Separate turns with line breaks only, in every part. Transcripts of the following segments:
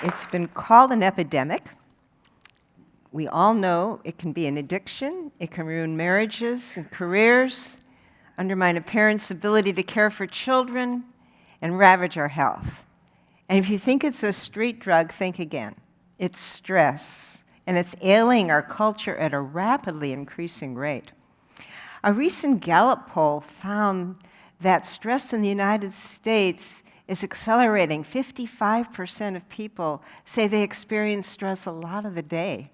It's been called an epidemic. We all know it can be an addiction. It can ruin marriages and careers, undermine a parent's ability to care for children, and ravage our health. And if you think it's a street drug, think again. It's stress, and it's ailing our culture at a rapidly increasing rate. A recent Gallup poll found that stress in the United States is accelerating. 55% of people say they experience stress a lot of the day.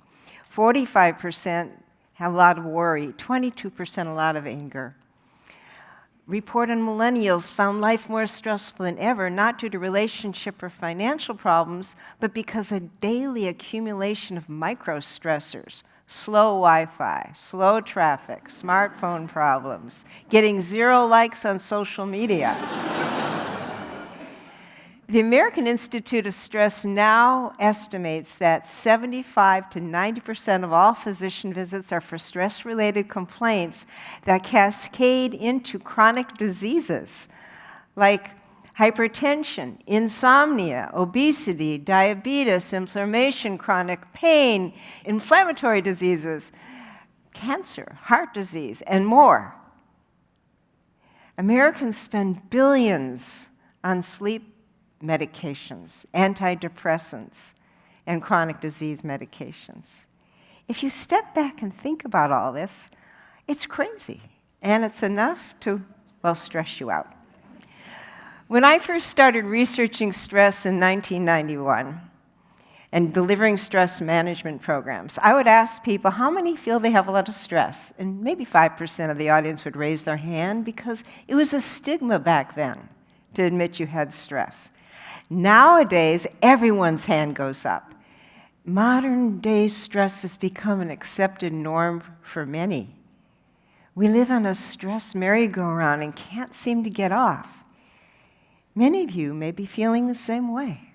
45% have a lot of worry, 22% a lot of anger. Report on millennials found life more stressful than ever, not due to relationship or financial problems, but because of daily accumulation of micro-stressors, slow Wi-Fi, slow traffic, smartphone problems, getting 0 likes on social media. The American Institute of Stress now estimates that 75 to 90% of all physician visits are for stress-related complaints that cascade into chronic diseases like hypertension, insomnia, obesity, diabetes, inflammation, chronic pain, inflammatory diseases, cancer, heart disease, and more. Americans spend billions on sleep medications, antidepressants, and chronic disease medications. If you step back and think about all this, it's crazy, and it's enough to, well, stress you out. When I first started researching stress in 1991 and delivering stress management programs, I would ask people, how many feel they have a lot of stress? And maybe 5% of the audience would raise their hand because it was a stigma back then to admit you had stress. Nowadays, everyone's hand goes up. Modern-day stress has become an accepted norm for many. We live on a stress merry-go-round and can't seem to get off. Many of you may be feeling the same way.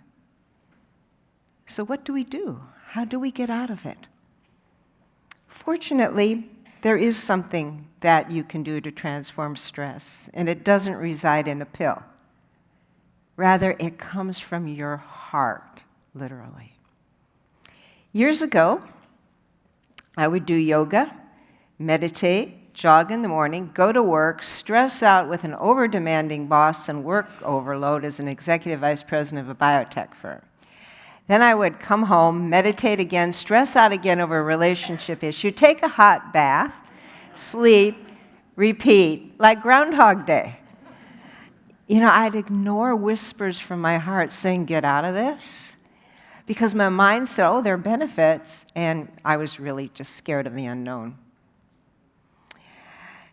So what do we do? How do we get out of it? Fortunately, there is something that you can do to transform stress, and it doesn't reside in a pill. Rather, it comes from your heart, literally. Years ago, I would do yoga, meditate, jog in the morning, go to work, stress out with an over-demanding boss and work overload as an executive vice president of a biotech firm. Then I would come home, meditate again, stress out again over a relationship issue, take a hot bath, sleep, repeat, like Groundhog Day. You know, I'd ignore whispers from my heart saying, get out of this, because my mind said, oh, there are benefits, and I was really just scared of the unknown.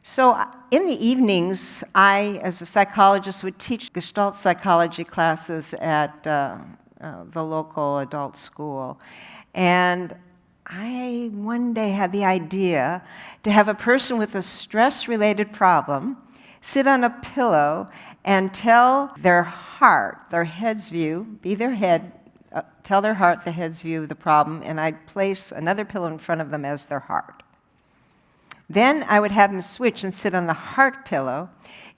So in the evenings, I, as a psychologist, would teach Gestalt psychology classes at the local adult school. And I one day had the idea to have a person with a stress-related problem sit on a pillow and tell their heart, their head's view, be their head, tell their heart the head's view of the problem, and I'd place another pillow in front of them as their heart. Then I would have them switch and sit on the heart pillow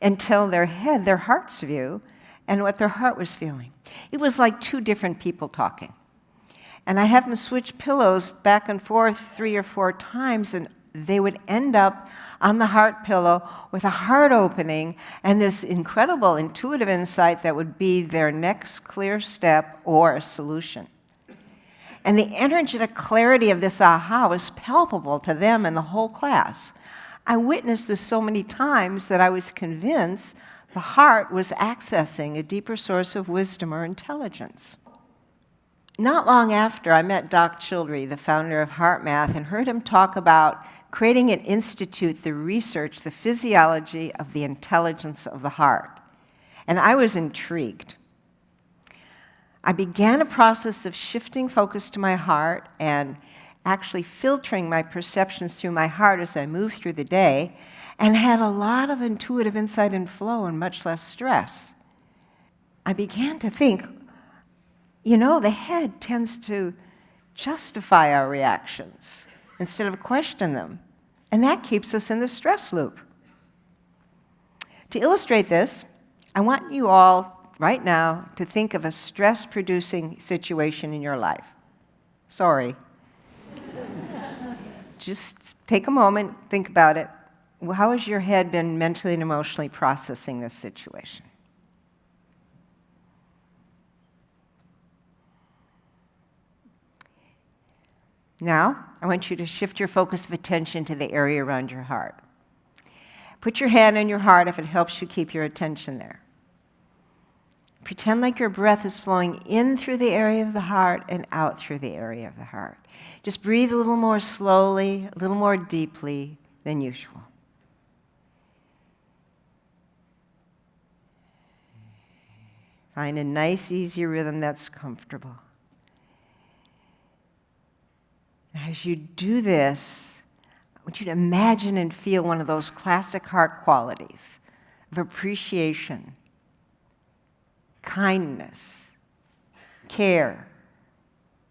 and tell their head their heart's view and what their heart was feeling. It was like two different people talking. And I'd have them switch pillows back and forth 3 or 4 times, and they would end up on the heart pillow with a heart opening and this incredible intuitive insight that would be their next clear step or a solution. And the energetic clarity of this aha was palpable to them and the whole class. I witnessed this so many times that I was convinced the heart was accessing a deeper source of wisdom or intelligence. Not long after, I met Doc Childrey, the founder of HeartMath, and heard him talk about creating an institute to research the physiology of the intelligence of the heart. And I was intrigued. I began a process of shifting focus to my heart and actually filtering my perceptions through my heart as I moved through the day, and had a lot of intuitive insight and flow and much less stress. I began to think, you know, the head tends to justify our reactions instead of question them. And that keeps us in the stress loop. To illustrate this, I want you all right now, to think of a stress-producing situation in your life. Sorry. Just take a moment, think about it. How has your head been mentally and emotionally processing this situation? Now, I want you to shift your focus of attention to the area around your heart. Put your hand on your heart if it helps you keep your attention there. Pretend like your breath is flowing in through the area of the heart and out through the area of the heart. Just breathe a little more slowly, a little more deeply than usual. Find a nice, easy rhythm that's comfortable. As you do this, I want you to imagine and feel one of those classic heart qualities of appreciation, kindness, care,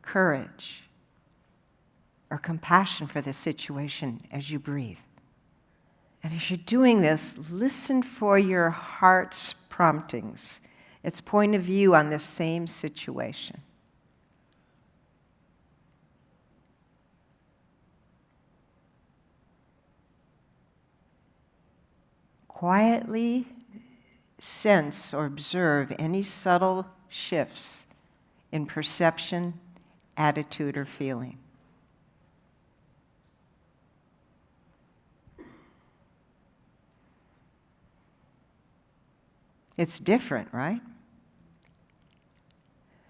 courage, or compassion for the situation as you breathe. And as you're doing this, listen for your heart's promptings, its point of view on this same situation. Quietly sense or observe any subtle shifts in perception, attitude, or feeling. It's different, right?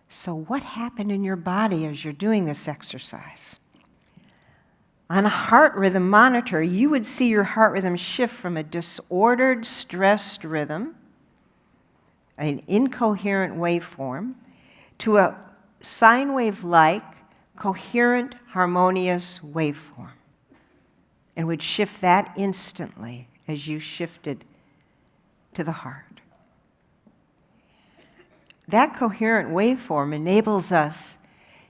So what happened in your body as you're doing this exercise? On a heart rhythm monitor, you would see your heart rhythm shift from a disordered, stressed rhythm, an incoherent waveform, to a sine wave-like, coherent, harmonious waveform, and would shift that instantly as you shifted to the heart. That coherent waveform enables us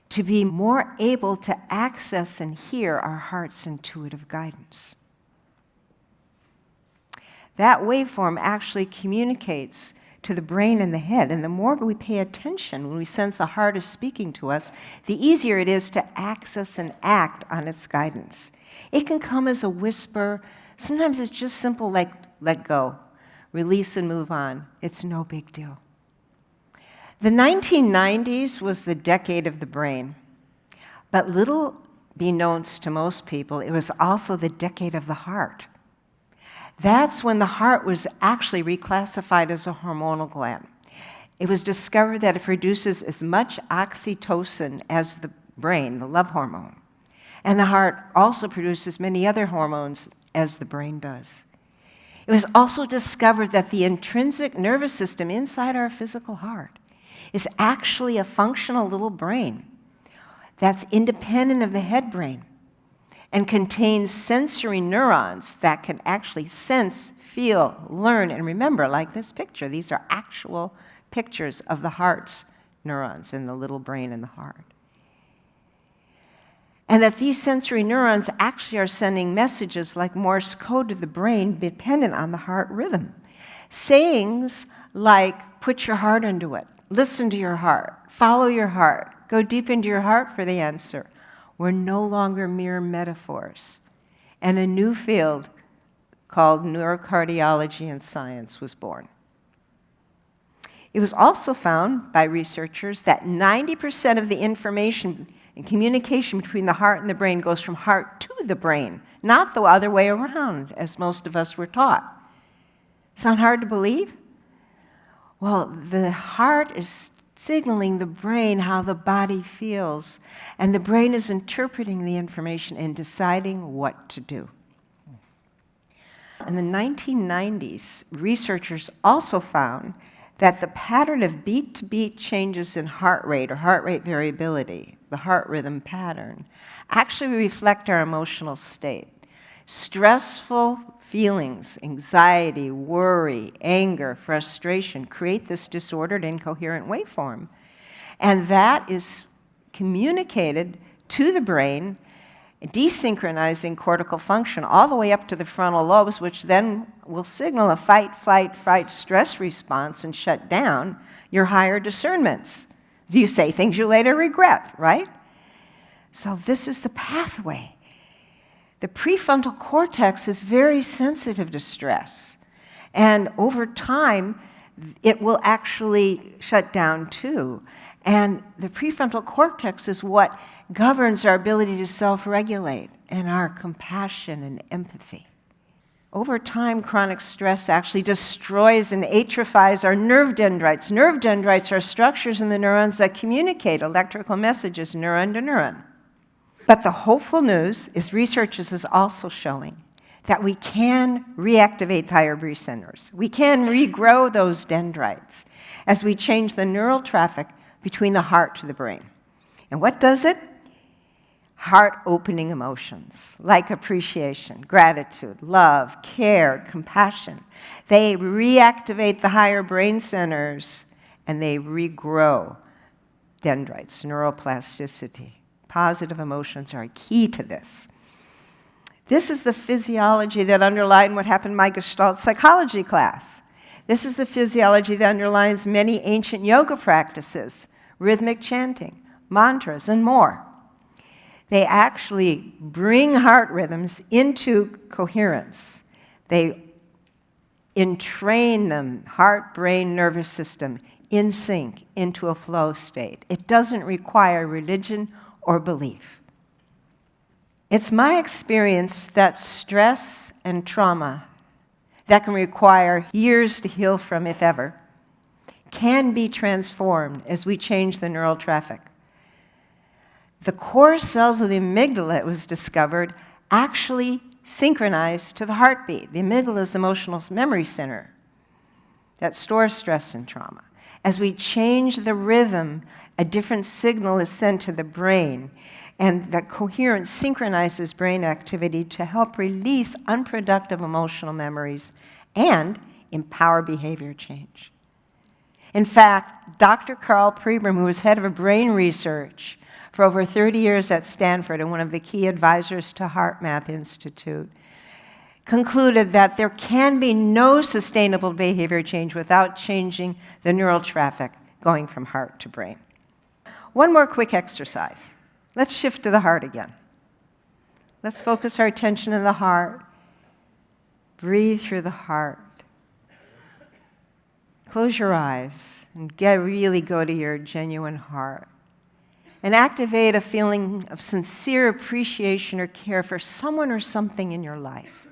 to be more able to access and hear our heart's intuitive guidance. That waveform actually communicates to the brain and the head, and the more we pay attention when we sense the heart is speaking to us, the easier it is to access and act on its guidance. It can come as a whisper. Sometimes it's just simple like let go, release and move on. It's no big deal. The 1990s was the decade of the brain, but little beknownst to most people, it was also the decade of the heart. That's when the heart was actually reclassified as a hormonal gland. It was discovered that it produces as much oxytocin as the brain, the love hormone. And the heart also produces many other hormones as the brain does. It was also discovered that the intrinsic nervous system inside our physical heart is actually a functional little brain that's independent of the head brain and contains sensory neurons that can actually sense, feel, learn, and remember, like this picture. These are actual pictures of the heart's neurons in the little brain in the heart. And that these sensory neurons actually are sending messages like Morse code to the brain dependent on the heart rhythm. Sayings like, put your heart into it, listen to your heart, follow your heart, go deep into your heart for the answer, were no longer mere metaphors. And a new field called neurocardiology and science was born. It was also found by researchers that 90% of the information and communication between the heart and the brain goes from heart to the brain, not the other way around, as most of us were taught. Sound hard to believe? Well, the heart is signaling the brain how the body feels, and the brain is interpreting the information and deciding what to do. In the 1990s, researchers also found that the pattern of beat-to-beat changes in heart rate or heart rate variability, the heart rhythm pattern, actually reflect our emotional state. Stressful feelings, anxiety, worry, anger, frustration create this disordered, incoherent waveform. And that is communicated to the brain desynchronizing cortical function all the way up to the frontal lobes, which then will signal a fight, flight, fright, stress response and shut down your higher discernments. You say things you later regret, right? So this is the pathway. The prefrontal cortex is very sensitive to stress. And over time, it will actually shut down too. And the prefrontal cortex is what governs our ability to self-regulate and our compassion and empathy. Over time, chronic stress actually destroys and atrophies our nerve dendrites. Nerve dendrites are structures in the neurons that communicate electrical messages neuron to neuron. But the hopeful news is researchers is also showing that we can reactivate higher brain centers. We can regrow those dendrites as we change the neural traffic between the heart to the brain. And what does it? Heart-opening emotions like appreciation, gratitude, love, care, compassion. They reactivate the higher brain centers and they regrow dendrites, neuroplasticity. Positive emotions are key to this. This is the physiology that underlined what happened in my Gestalt psychology class. This is the physiology that underlines many ancient yoga practices, rhythmic chanting, mantras, and more. They actually bring heart rhythms into coherence. They entrain them, heart, brain, nervous system, in sync into a flow state. It doesn't require religion or belief. It's my experience that stress and trauma that can require years to heal from, if ever, can be transformed as we change the neural traffic. The core cells of the amygdala, it was discovered, actually synchronize to the heartbeat. The amygdala is the emotional memory center that stores stress and trauma. As we change the rhythm, a different signal is sent to the brain, and that coherence synchronizes brain activity to help release unproductive emotional memories and empower behavior change. In fact, Dr. Carl Pribram, who was head of brain research for over 30 years at Stanford and one of the key advisors to HeartMath Institute, concluded that there can be no sustainable behavior change without changing the neural traffic going from heart to brain. One more quick exercise. Let's shift to the heart again. Let's focus our attention on the heart. Breathe through the heart. Close your eyes and really go to your genuine heart. And activate a feeling of sincere appreciation or care for someone or something in your life.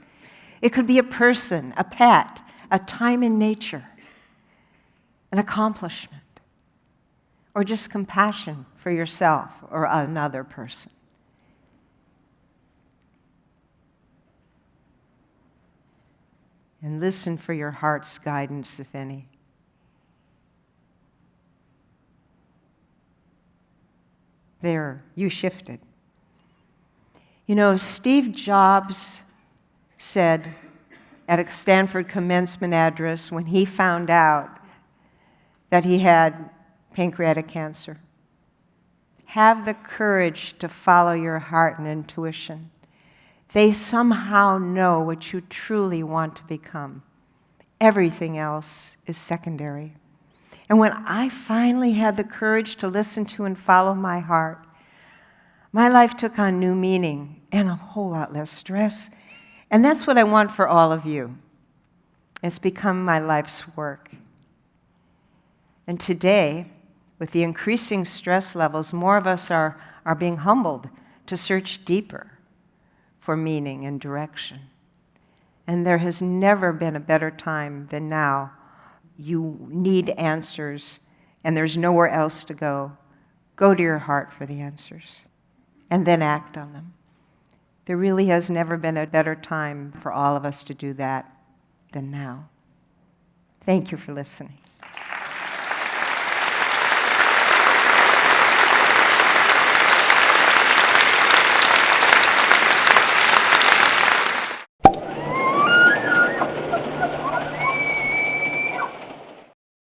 It could be a person, a pet, a time in nature, an accomplishment, or just compassion for yourself or another person. And listen for your heart's guidance, if any. There, you shifted. You know, Steve Jobs said at a Stanford commencement address when he found out that he had pancreatic cancer, have the courage to follow your heart and intuition. They somehow know what you truly want to become. Everything else is secondary. And when I finally had the courage to listen to and follow my heart, my life took on new meaning and a whole lot less stress. And that's what I want for all of you. It's become my life's work. And today, with the increasing stress levels, more of us are being humbled to search deeper for meaning and direction. And there has never been a better time than now. You need answers, and there's nowhere else to go. Go to your heart for the answers, and then act on them. There really has never been a better time for all of us to do that than now. Thank you for listening.